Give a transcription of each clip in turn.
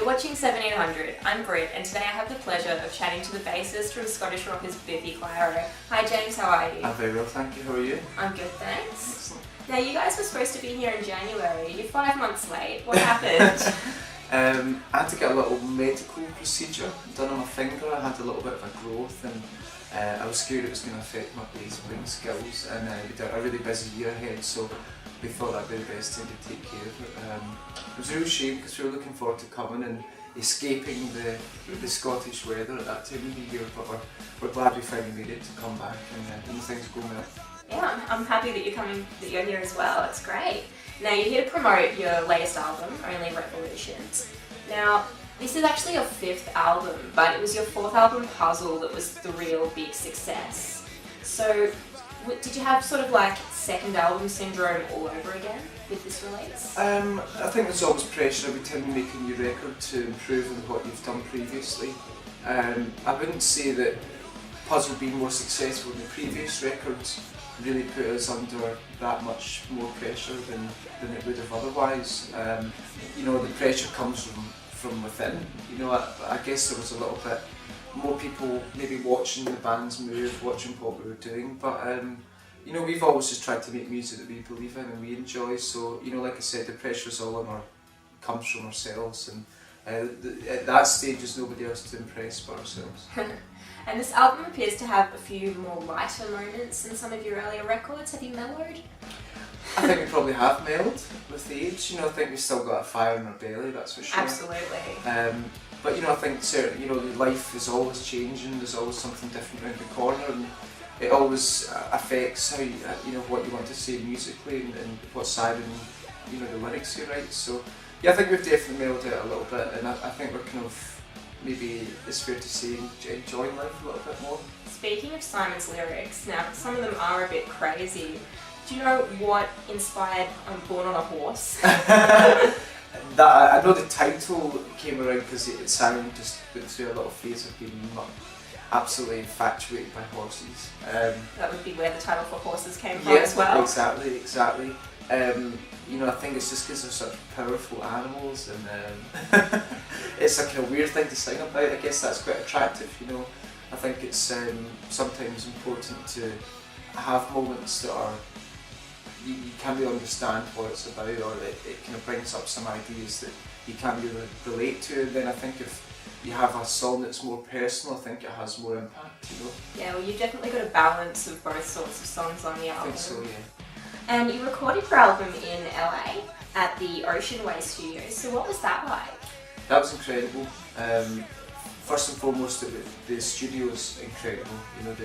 watching 1700. I'm Britt, and today I have the pleasure of chatting to the bassist from Scottish rockers Biffy Clyro. Hi James, how are you? I'm very well, thank you. How are you? I'm good, thanks. Excellent. Now you guys were supposed to be here in January. You're 5 months late. What happened? I had to get a little medical procedure done on my finger. I had a little bit of a growth and I was scared it was going to affect my bass playing skills, and we had a really busy year ahead, so we thought that'd be the best thing to take care of it. It was a real shame because we were looking forward to coming and escaping the Scottish weather at that time of the year, but we're glad we finally made it to come back and things are going well. Yeah, I'm happy that you're here as well. It's great. Now you're here to promote your latest album, Only Revolutions. Now, this is actually your 5th album, but it was your 4th album, Puzzle, that was the real big success. So, did you have sort of like second album syndrome all over again with this release? I think there's always pressure every time you make a new record to improve on what you've done previously. I wouldn't say that Puzzle being more successful than the previous records really put us under that much more pressure than it would have otherwise. You know, the pressure comes from within. You know, I guess there was a little bit more people maybe watching the bands move, watching what we were doing, but you know, we've always just tried to make music that we believe in and we enjoy, so you know, like I said, the pressure's all comes from ourselves, and at that stage there's nobody else to impress but ourselves. And this album appears to have a few more lighter moments than some of your earlier records. Have you mellowed? I think we probably have mellowed with age. You know, I think we've still got a fire in our belly, that's for sure. Absolutely. But you know, I think certainly, you know, life is always changing. There's always something different around the corner, and it always affects how you know, what you want to say musically and what side and you know, the lyrics you write. So yeah, I think we've definitely mellowed it a little bit, and I think we're kind of, maybe it's fair to say, enjoying life a little bit more. Speaking of Simon's lyrics, now some of them are a bit crazy. Do you know what inspired Born on a Horse? I know the title came around because Simon just went through a little phase of being absolutely infatuated by horses. That would be where the title for Horses came from as well. Exactly. You know, I think it's just because they're such powerful animals, and it's a kind of weird thing to sing about. I guess that's quite attractive, you know. I think it's sometimes important to have moments that are, you can't really understand what it's about, or it kind of brings up some ideas that you can't really relate to, and then I think if you have a song that's more personal, I think it has more impact, you know. Yeah, well, you've definitely got a balance of both sorts of songs on the album. I think so, yeah. And you recorded your album in LA at the Ocean Way Studios, so what was that like? That was incredible. First and foremost, the studio's incredible. You know,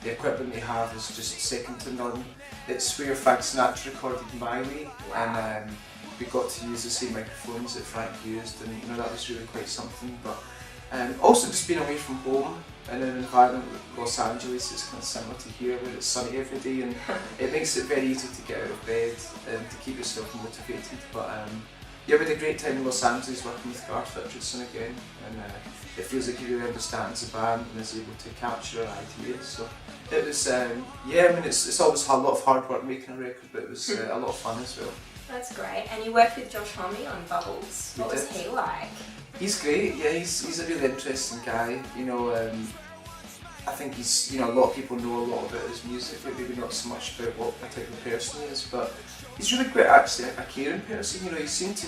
the equipment they have is just second to none. It's where Frank Sinatra recorded My Way, and we got to use the same microphones that Frank used, and you know, that was really quite something. But also just being away from home in an environment like Los Angeles, it's kind of similar to here where it's sunny every day, and it makes it very easy to get out of bed and to keep yourself motivated. But yeah, we had a great time in Los Angeles working with Garth Richardson again, and it feels like he really understands the band and is able to capture our ideas. So it was, yeah, I mean, it's always a lot of hard work making a record, but it was a lot of fun as well. That's great. And you worked with Josh Homme on Bubbles. What was he like? He's great. Yeah, he's a really interesting guy. You know, I think he's, you know, a lot of people know a lot about his music, but maybe not so much about what a type of person he is. But he's really quite actually a caring person. You know, he seemed to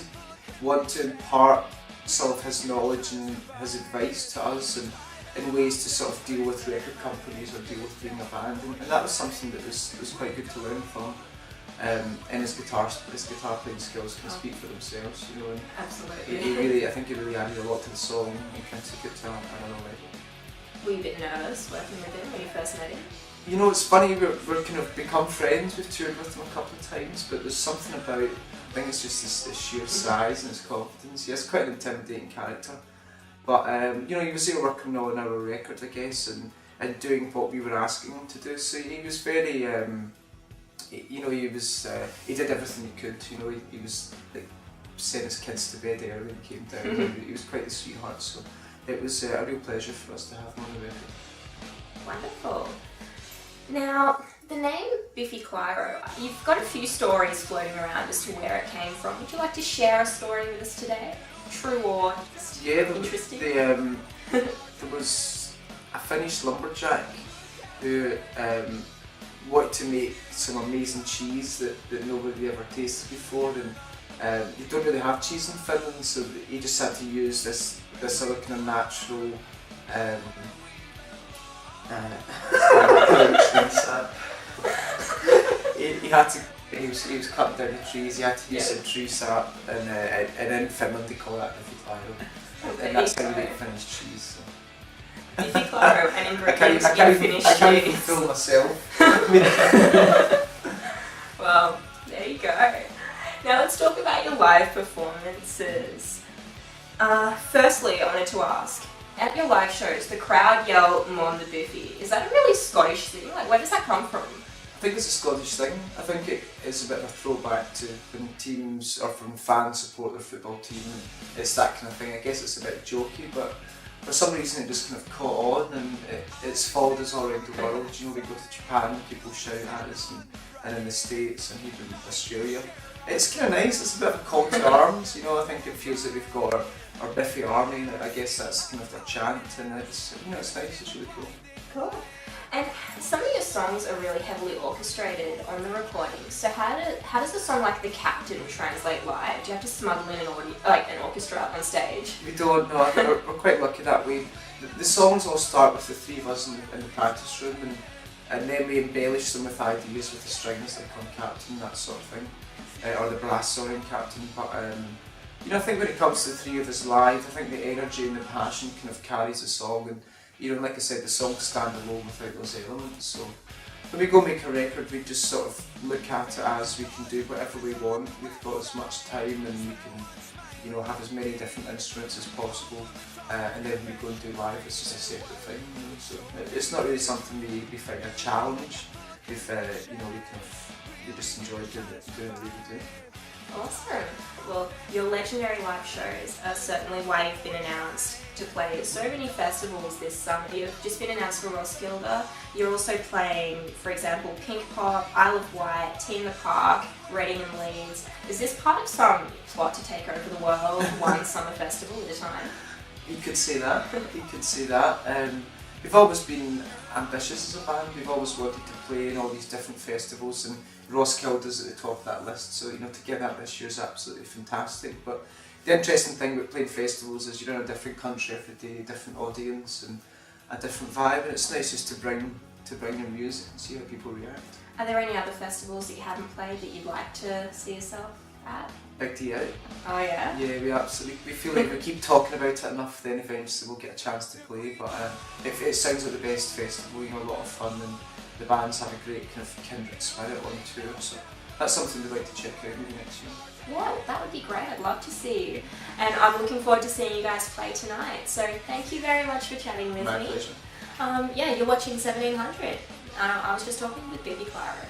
want to impart some of his knowledge and his advice to us, and in ways to sort of deal with record companies or deal with being a band, and that was something that was quite good to learn from. And his guitar playing skills can speak for themselves, you know. And absolutely. I think he really added a lot to the song and kind of took it to another level. Were you a bit nervous working with him when you first met him? You know, it's funny, we're kind of become friends. We've toured with him a couple of times, but there's something about, I think it's just his sheer size and his confidence. He has quite an intimidating character, but you know, he was there working on our record, I guess, and doing what we were asking him to do. So he was very, you know, he did everything he could. You know, he was like sent his kids to bed early and came down. He was quite a sweetheart. So it was a real pleasure for us to have him on the record. Wonderful. Now, the name Biffy Clyro, you've got a few stories floating around as to where it came from. Would you like to share a story with us today? true or just interesting? There was a Finnish lumberjack who wanted to make some amazing cheese that nobody ever tasted before, and you don't really have cheese in Finland, so he just had to use this other kind of natural he was cutting down the trees, he had to use some tree sap, and in Finland they call that Biffy Clyro, and that's how you make Finnish cheese. So. Biffy Clyro and ingredients I can't even cheese. fool myself. Well, there you go. Now let's talk about your live performances. Firstly, I wanted to ask, at your live shows, the crowd yell "Mon the Biffy." Is that a really Scottish thing? Like, where does that come from? I think it's a Scottish thing. I think it is a bit of a throwback to when teams or when fans support their football team, and it's that kind of thing. I guess it's a bit jokey, but for some reason it just kind of caught on, and it's followed us all around the world. You know, we go to Japan, people shout at us, and in the States and even Australia. It's kind of nice. It's a bit of a call to arms. You know, I think it feels like we've got our Biffy army, and I guess that's kind of their chant, and it's it's nice. It's really cool. Cool. And some of your songs are really heavily orchestrated on the recordings. So how does the song like The Captain translate live? Do you have to smuggle in an orchestra on stage? We don't know. We're quite lucky that way. The songs all start with the three of us in the practice room, and then we embellish them with ideas with the strings, like on Captain, that sort of thing, or the brass on Captain. But I think when it comes to the three of us live, I think the energy and the passion kind of carries the song, and like I said, the songs stand alone without those elements. So when we go make a record, we just sort of look at it as we can do whatever we want. We've got as much time, and we can have as many different instruments as possible, and then we go and do live. It's just a separate thing. So it's not really something we find a challenge. If we just enjoy doing what we do. Awesome. Well, your legendary live shows are certainly why you've been announced to play at so many festivals this summer. You've just been announced for Roskilde. You're also playing, for example, Pink Pop, Isle of Wight, Teen the Park, Reading and Leeds. Is this part of some plot to take over the world, one summer festival at a time? You could say that. We've always been ambitious as a band. We've always wanted to play in all these different festivals, and Roskilde is at the top of that list. So to get that this year is absolutely fantastic. But the interesting thing about playing festivals is you're in a different country every day, a different audience, and a different vibe. And it's nice just to bring your music and see how people react. Are there any other festivals that you haven't played that you'd like to see yourself at? Big D out. Oh yeah? Yeah, we feel like we keep talking about it enough, then eventually we'll get a chance to play. But it sounds like the best festival, a lot of fun, and the bands have a great kind of kindred spirit on tour, so that's something we'd like to check out maybe next year. Yeah, that would be great. I'd love to see you. And I'm looking forward to seeing you guys play tonight. So thank you very much for chatting with me. My pleasure. You're watching 1700. I was just talking with Biffy Clyro.